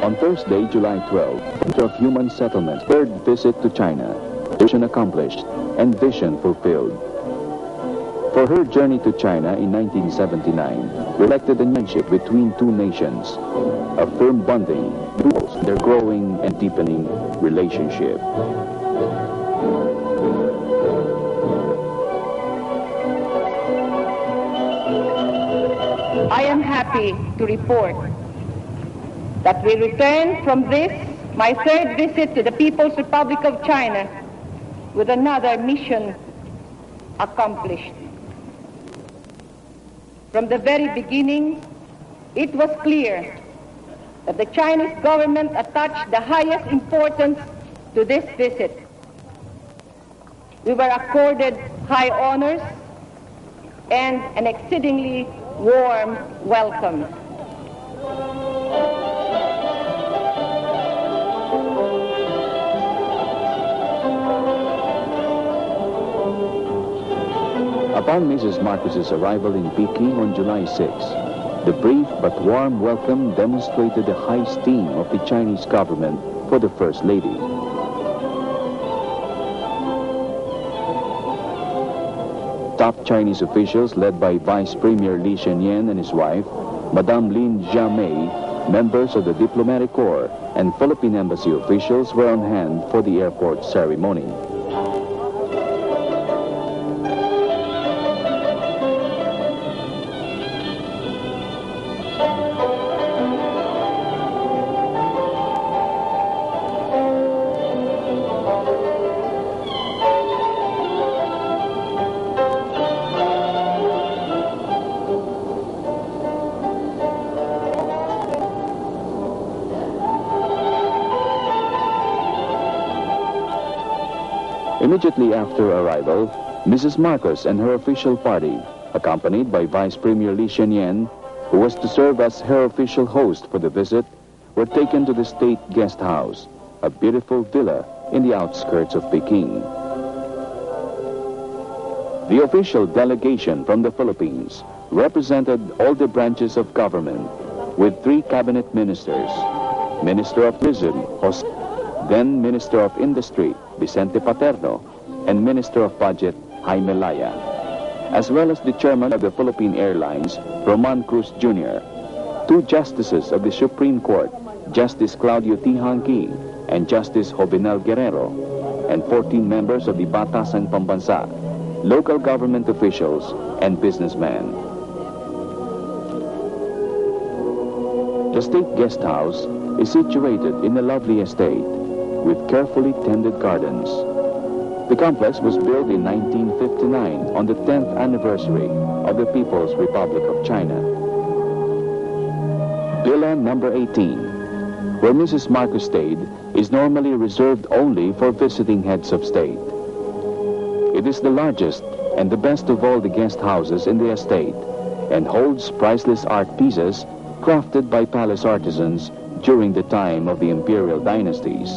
On Thursday, July 12, of human settlement, third visit to China, mission accomplished and vision fulfilled. For her journey to China in 1979, reflected a friendship between two nations, a firm bonding, their growing and deepening relationship. I am happy to report that we return from this, my third visit to the People's Republic of China, with another mission accomplished. From the very beginning, it was clear that the Chinese government attached the highest importance to this visit. We were accorded high honors and an exceedingly warm welcome. Upon Mrs. Marcos's arrival in Peking on July 6, the brief but warm welcome demonstrated the high esteem of the Chinese government for the First Lady. Top Chinese officials led by Vice Premier Li Shenyan and his wife, Madame Lin Jiamei, members of the Diplomatic Corps, and Philippine Embassy officials were on hand for the airport ceremony. Immediately after arrival, Mrs. Marcos and her official party, accompanied by Vice Premier Li Shenyan, who was to serve as her official host for the visit, were taken to the State Guest House, a beautiful villa in the outskirts of Peking. The official delegation from the Philippines represented all the branches of government, with 3 cabinet ministers, Minister of Tourism, then Minister of Industry, Vicente Paterno, and Minister of Budget, Imelda, as well as the Chairman of the Philippine Airlines, Roman Cruz Jr., 2 Justices of the Supreme Court, Justice Claudio T. Hanqui and Justice Jovenel Guerrero, and 14 members of the Batasang Pambansa, local government officials, and businessmen. The State Guest House is situated in a lovely estate with carefully tended gardens. The complex was built in 1959 on the 10th anniversary of the People's Republic of China. Villa number 18, where Mrs. Marcos stayed, is normally reserved only for visiting heads of state. It is the largest and the best of all the guest houses in the estate and holds priceless art pieces crafted by palace artisans during the time of the imperial dynasties.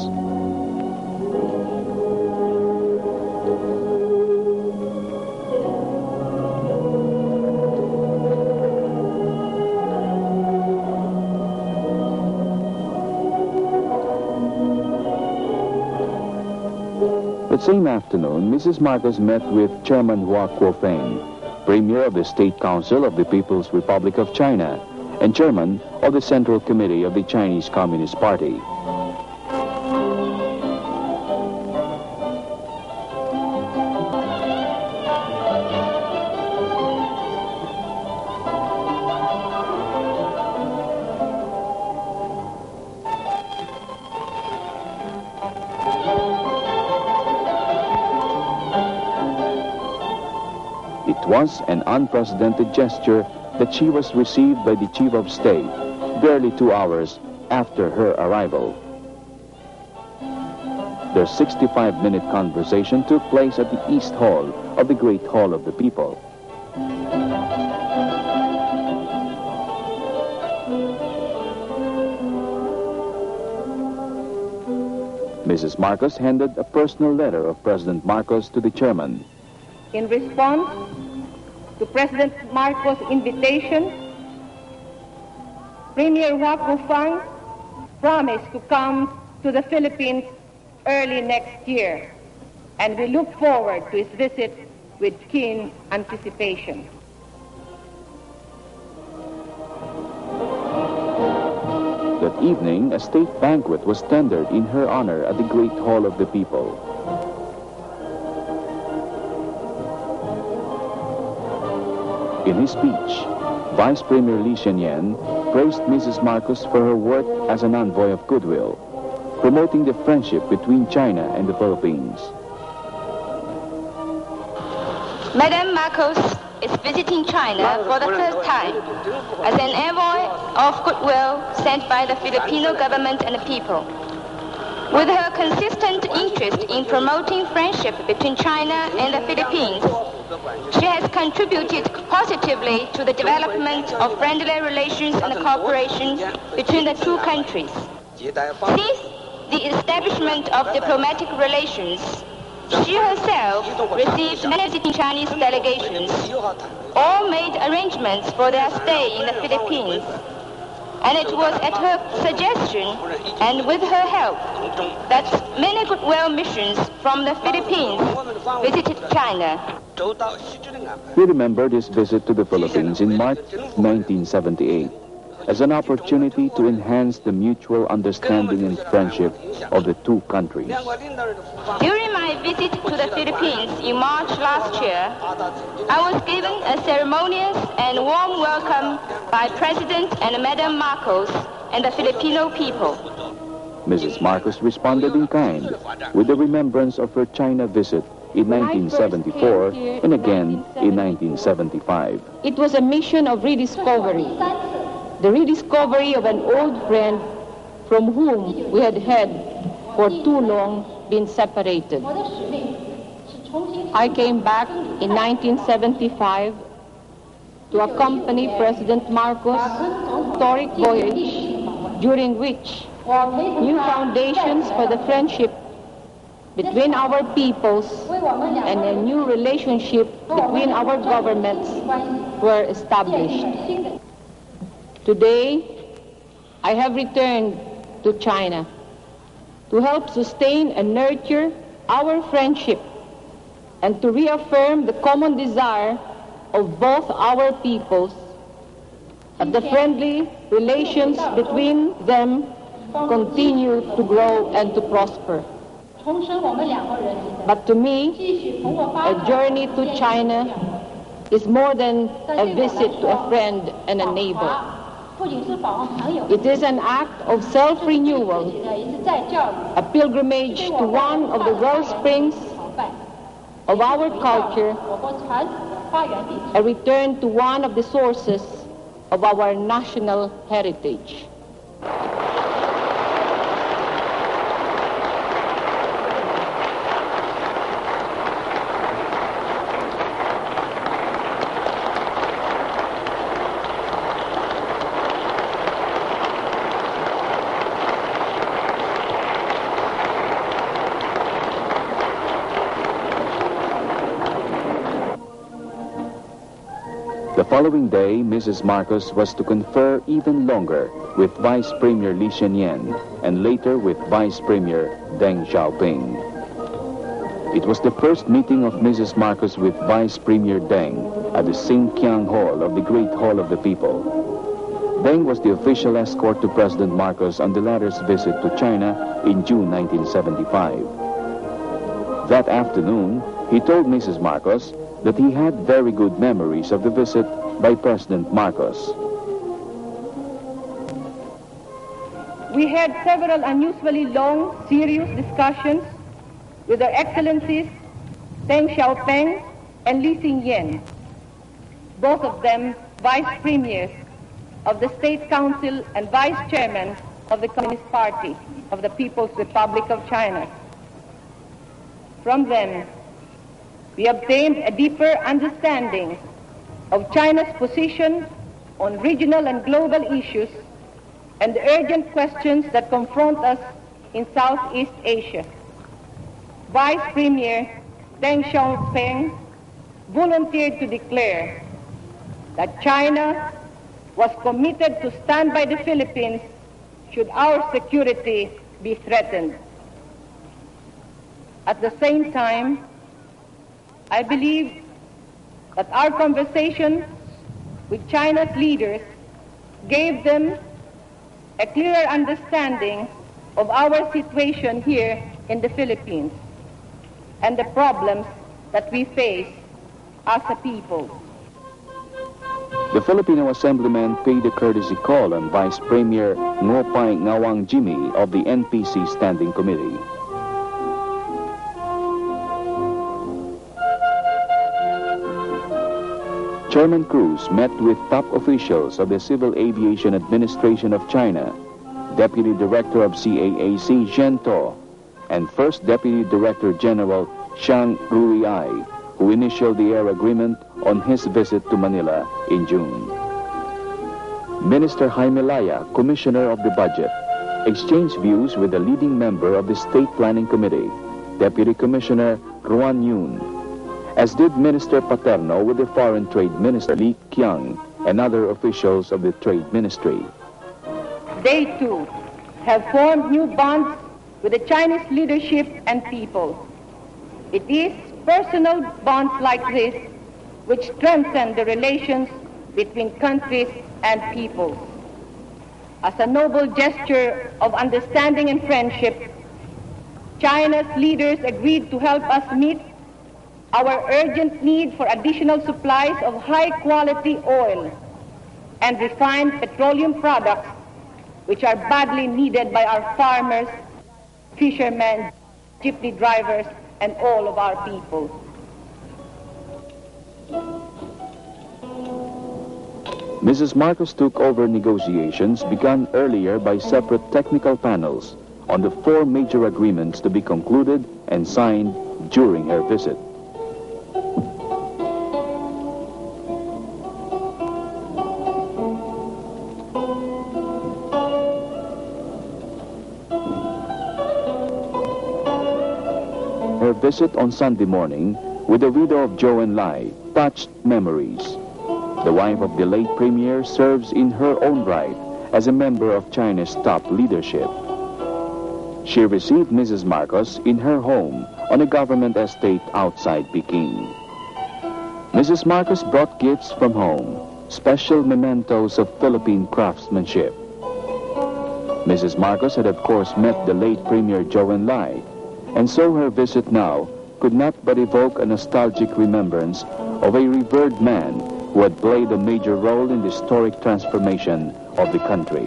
That same afternoon, Mrs. Marcos met with Chairman Hua Kuofeng, Premier of the State Council of the People's Republic of China, and Chairman of the Central Committee of the Chinese Communist Party. It was an unprecedented gesture that she was received by the Chief of State barely 2 hours after her arrival. Their 65-minute conversation took place at the East Hall of the Great Hall of the People. Mrs. Marcos handed a personal letter of President Marcos to the chairman. In response to President Marcos' invitation, Premier Hua Kuofeng promised to come to the Philippines early next year, and we look forward to his visit with keen anticipation. That evening, a state banquet was tendered in her honor at the Great Hall of the People. In his speech, Vice Premier Lee Hsien-Yuen praised Mrs. Marcos for her work as an envoy of goodwill, promoting the friendship between China and the Philippines. Madam Marcos is visiting China for the first time as an envoy of goodwill sent by the Filipino government and the people. With her consistent interest in promoting friendship between China and the Philippines, she has contributed positively to the development of friendly relations and cooperation between the two countries. Since the establishment of diplomatic relations, she herself received many visiting Chinese delegations, all made arrangements for their stay in the Philippines. And it was at her suggestion and with her help that many goodwill missions from the Philippines visited China. He remembered his visit to the Philippines in March 1978 as an opportunity to enhance the mutual understanding and friendship of the two countries. During my visit to the Philippines in March last year, I was given a ceremonious and warm welcome by President and Madam Marcos and the Filipino people. Mrs. Marcos responded in kind with the remembrance of her China visit in 1974 and again in 1975. It was a mission of rediscovery, the rediscovery of an old friend from whom we had for too long been separated. I came back in 1975 to accompany President Marcos' historic voyage, during which new foundations for the friendship between our peoples and a new relationship between our governments were established. Today, I have returned to China to help sustain and nurture our friendship and to reaffirm the common desire of both our peoples that the friendly relations between them continue to grow and to prosper. But to me, a journey to China is more than a visit to a friend and a neighbor. It is an act of self-renewal, a pilgrimage to one of the wellsprings of our culture, a return to one of the sources of our national heritage. The following day, Mrs. Marcos was to confer even longer with Vice Premier Lee Hsien-Yuen and later with Vice Premier Deng Xiaoping. It was the first meeting of Mrs. Marcos with Vice Premier Deng at the Singkiang Hall of the Great Hall of the People. Deng was the official escort to President Marcos on the latter's visit to China in June 1975. That afternoon, he told Mrs. Marcos that he had very good memories of the visit by President Marcos. We had several unusually long, serious discussions with Their Excellencies Deng Xiaoping and Lee Hsien-Yuen, both of them Vice Premiers of the State Council and Vice Chairman of the Communist Party of the People's Republic of China. From them, we obtained a deeper understanding of China's position on regional and global issues and the urgent questions that confront us in Southeast Asia. Vice Premier Deng Xiaoping volunteered to declare that China was committed to stand by the Philippines should our security be threatened. At the same time, I believe that our conversations with China's leaders gave them a clearer understanding of our situation here in the Philippines and the problems that we face as a people. The Filipino Assemblyman paid a courtesy call on Vice Premier Ngopay Ngawang Jimmy of the NPC Standing Committee. Chairman Cruz met with top officials of the Civil Aviation Administration of China, Deputy Director of CAAC Zhen To, and First Deputy Director General Xiang Ruiai, who initialed the air agreement on his visit to Manila in June. Minister Jaime Laya, Commissioner of the Budget, exchanged views with the leading member of the State Planning Committee, Deputy Commissioner Ruan Yun, as did Minister Paterno with the Foreign Trade Minister Li Qiang and other officials of the Trade Ministry. They too have formed new bonds with the Chinese leadership and people. It is personal bonds like this which strengthen the relations between countries and peoples. As a noble gesture of understanding and friendship, China's leaders agreed to help us meet our urgent need for additional supplies of high-quality oil and refined petroleum products, which are badly needed by our farmers, fishermen, jeepney drivers, and all of our people. Mrs. Marcos took over negotiations begun earlier by separate technical panels on the 4 major agreements to be concluded and signed during her visit. Her visit on Sunday morning with the widow of Zhou Enlai touched memories. The wife of the late premier serves in her own right as a member of China's top leadership. She received Mrs. Marcos in her home on a government estate outside Peking. Mrs. Marcos brought gifts from home, special mementos of Philippine craftsmanship. Mrs. Marcos had of course met the late Premier Zhou Enlai, and so her visit now could not but evoke a nostalgic remembrance of a revered man who had played a major role in the historic transformation of the country.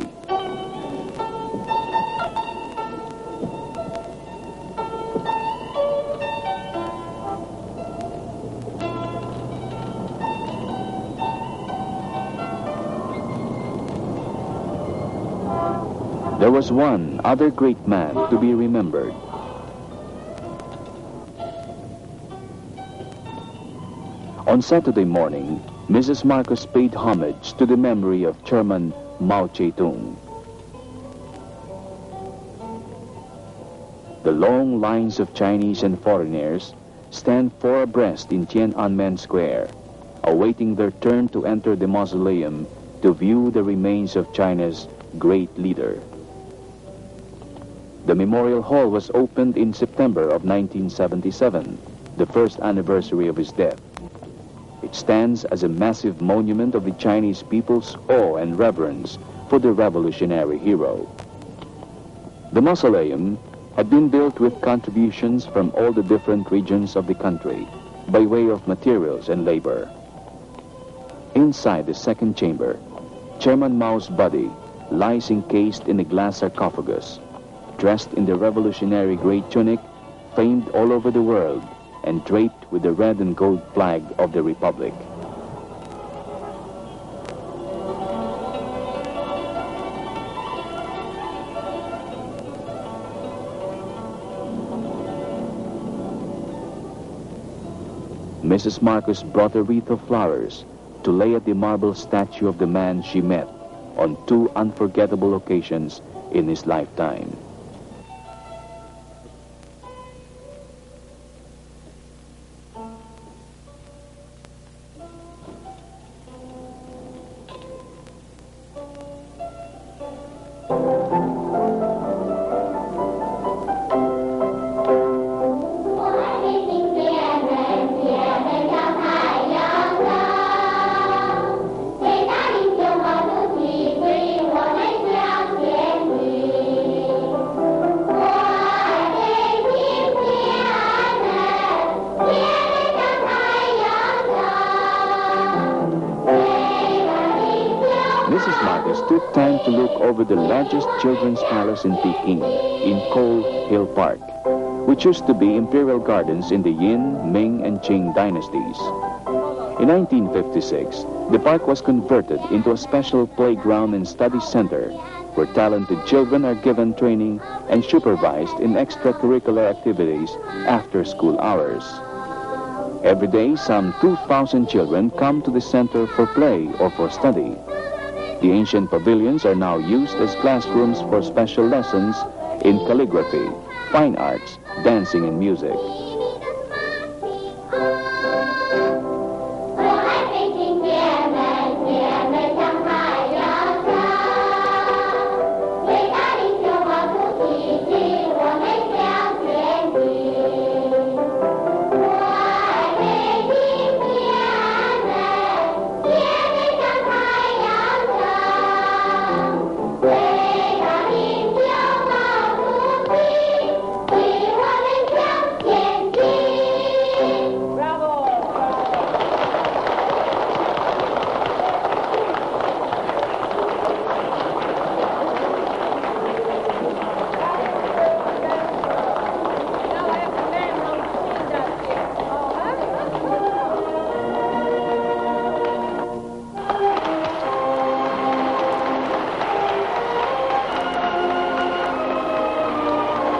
There was one other great man to be remembered. On Saturday morning, Mrs. Marcos paid homage to the memory of Chairman Mao Zedong. The long lines of Chinese and foreigners stand 4 abreast in Tiananmen Square, awaiting their turn to enter the mausoleum to view the remains of China's great leader. The Memorial Hall was opened in September of 1977, the first anniversary of his death. It stands as a massive monument of the Chinese people's awe and reverence for the revolutionary hero. The mausoleum had been built with contributions from all the different regions of the country by way of materials and labor. Inside the second chamber, Chairman Mao's body lies encased in a glass sarcophagus, dressed in the revolutionary gray tunic famed all over the world and draped with the red and gold flag of the Republic. Mrs. Marcos brought a wreath of flowers to lay at the marble statue of the man she met on 2 unforgettable occasions in his lifetime. over the largest children's palace in Peking, in Coal Hill Park, which used to be imperial gardens in the Yin, Ming, and Qing dynasties. In 1956, the park was converted into a special playground and study center where talented children are given training and supervised in extracurricular activities after school hours. Every day, some 2,000 children come to the center for play or for study. The ancient pavilions are now used as classrooms for special lessons in calligraphy, fine arts, dancing, and music.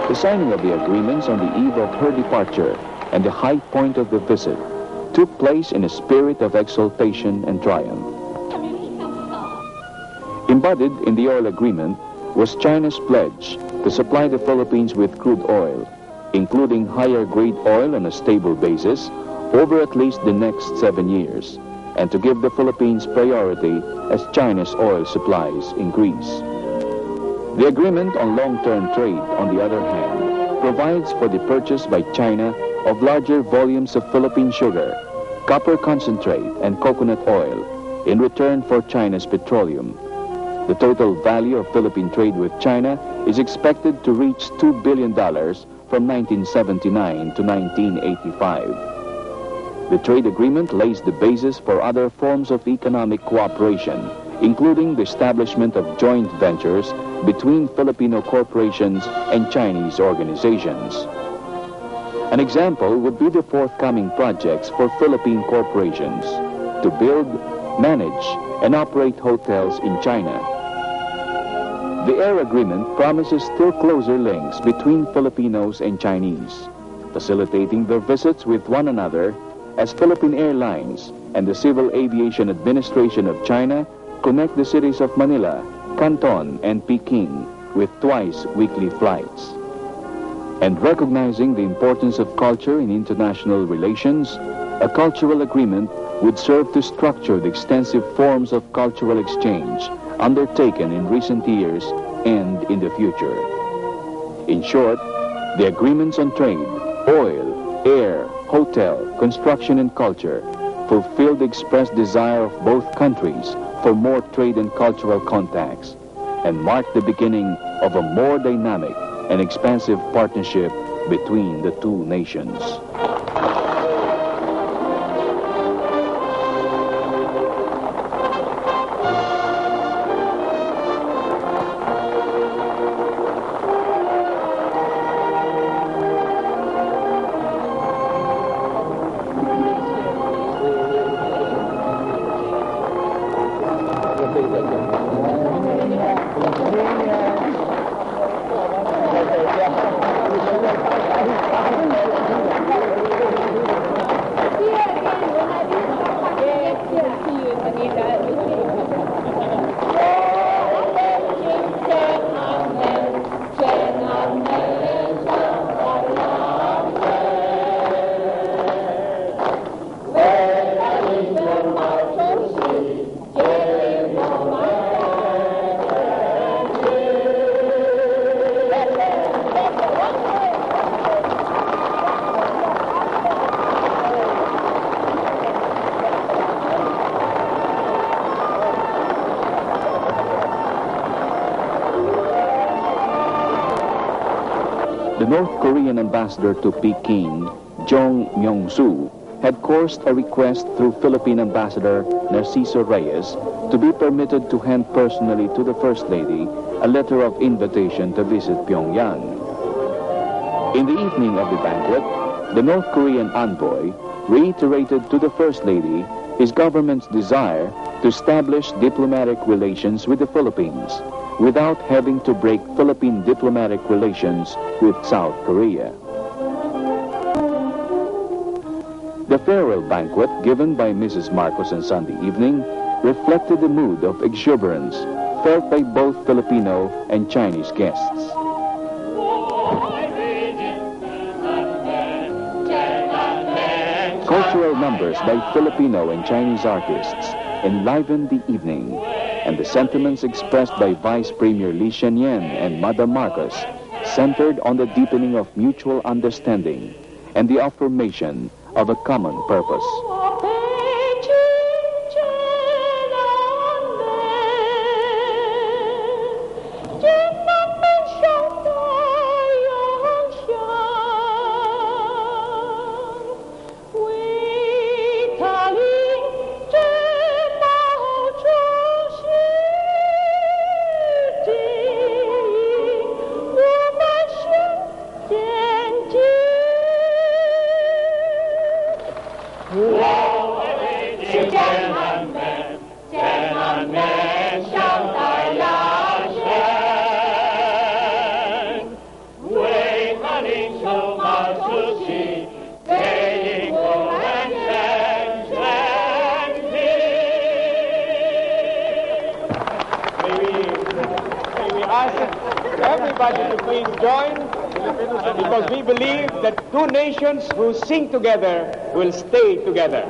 The signing of the agreements on the eve of her departure and the high point of the visit took place in a spirit of exultation and triumph. Embodied in the oil agreement was China's pledge to supply the Philippines with crude oil, including higher grade oil on a stable basis over at least the next 7 years, and to give the Philippines priority as China's oil supplies increase. The agreement on long-term trade, on the other hand, provides for the purchase by China of larger volumes of Philippine sugar, copper concentrate, and coconut oil in return for China's petroleum. The total value of Philippine trade with China is expected to reach $2 billion from 1979 to 1985. The trade agreement lays the basis for other forms of economic cooperation, including the establishment of joint ventures between Filipino corporations and Chinese organizations. An example would be the forthcoming projects for Philippine corporations to build, manage, and operate hotels in China. The air agreement promises still closer links between Filipinos and Chinese, facilitating their visits with one another as Philippine Airlines and the Civil Aviation Administration of China connect the cities of Manila, Canton, and Peking with twice-weekly flights. And recognizing the importance of culture in international relations, a cultural agreement would serve to structure the extensive forms of cultural exchange undertaken in recent years and in the future. In short, the agreements on trade, oil, air, hotel, construction, and culture fulfill the expressed desire of both countries for more trade and cultural contacts, and mark the beginning of a more dynamic and expansive partnership between the two nations. The North Korean ambassador to Peking, Jong Myung-soo, had coursed a request through Philippine Ambassador Narciso Reyes to be permitted to hand personally to the First Lady a letter of invitation to visit Pyongyang. In the evening of the banquet, the North Korean envoy reiterated to the First Lady his government's desire to establish diplomatic relations with the Philippines without having to break Philippine diplomatic relations with South Korea. The farewell banquet given by Mrs. Marcos on Sunday evening reflected the mood of exuberance felt by both Filipino and Chinese guests. Cultural numbers by Filipino and Chinese artists enlivened the evening, and the sentiments expressed by Vice Premier Lee Hsien-Yuen and Madam Marcos centered on the deepening of mutual understanding and the affirmation of a common purpose. Everybody to please join, because we believe that two nations who sing together will stay together.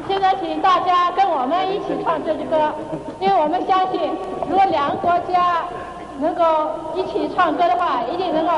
现在请大家跟我们一起唱这支歌，因为我们相信，如果两个国家能够一起唱歌的话，一定能够。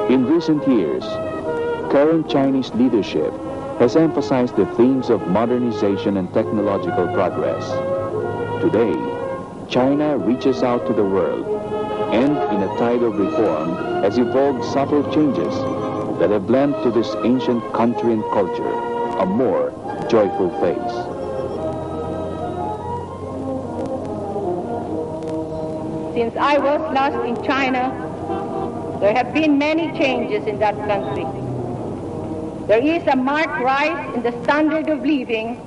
In recent years, current Chinese leadership has emphasized the themes of modernization and technological progress. Today, China reaches out to the world and, in a tide of reform, has evolved subtle changes that have lent to this ancient country and culture a more joyful face. Since I was last in China, there have been many changes in that country. There is a marked rise in the standard of living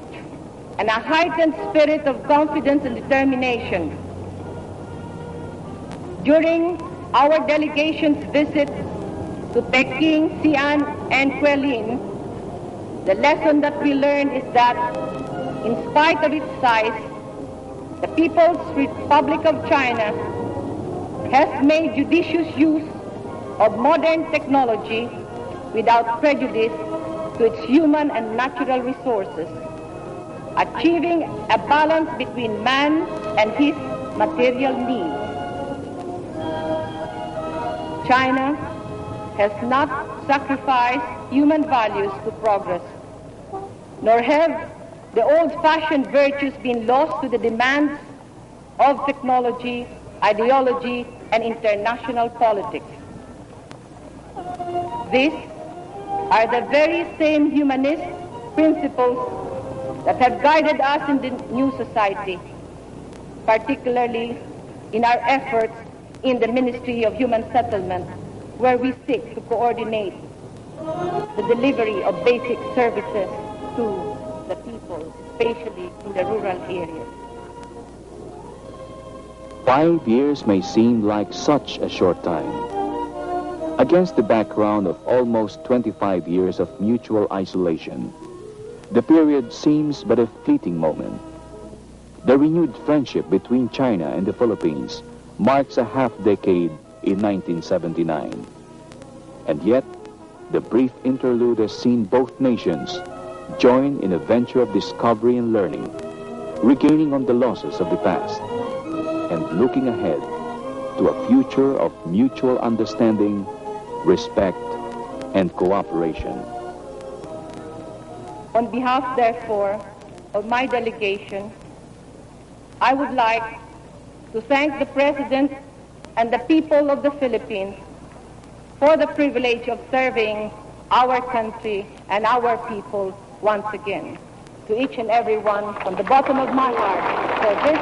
and a heightened spirit of confidence and determination. During our delegation's visit to Peking, Xi'an, and Guilin, the lesson that we learned is that, in spite of its size, the People's Republic of China has made judicious use of modern technology without prejudice to its human and natural resources, achieving a balance between man and his material needs. China has not sacrificed human values to progress, nor have the old-fashioned virtues been lost to the demands of technology, ideology, and international politics. These are the very same humanist principles that have guided us in the new society, particularly in our efforts in the Ministry of Human Settlement, where we seek to coordinate the delivery of basic services to the people, especially in the rural areas. 5 years may seem like such a short time. Against the background of almost 25 years of mutual isolation, the period seems but a fleeting moment. The renewed friendship between China and the Philippines marks a half-decade in 1979. And yet, the brief interlude has seen both nations join in a venture of discovery and learning, regaining on the losses of the past, and looking ahead to a future of mutual understanding, respect, and cooperation. On behalf, therefore, of my delegation, I would like to thank the President and the people of the Philippines for the privilege of serving our country and our people once again. To each and every one, from the bottom of my heart, for this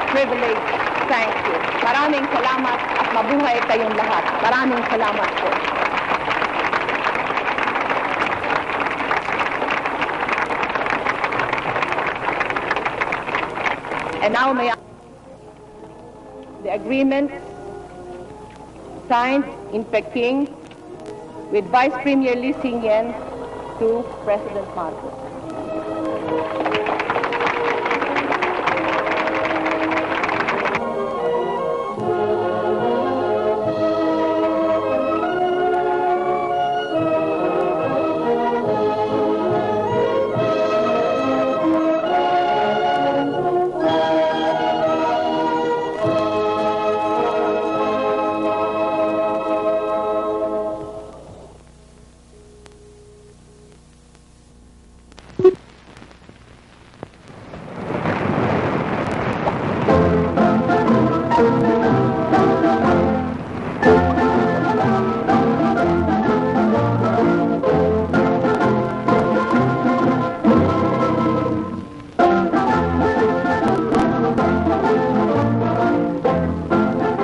privilege, thank you. Maraming salamat at mabuhay kayong lahat. Maraming salamat po. And now may I... The agreement signed in Peking with Vice Premier Lee Hsien-Loong to President Marcos.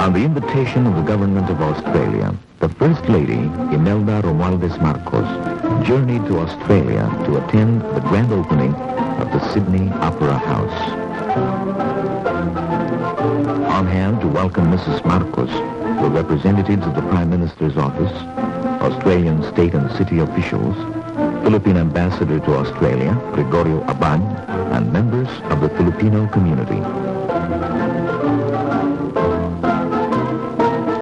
On the invitation of the government of Australia, the First Lady, Imelda Marcos, journeyed to Australia to attend the grand opening of the Sydney Opera House. On hand to welcome Mrs. Marcos were representatives of the Prime Minister's office, Australian state and city officials, Philippine Ambassador to Australia, Gregorio Abad, and members of the Filipino community.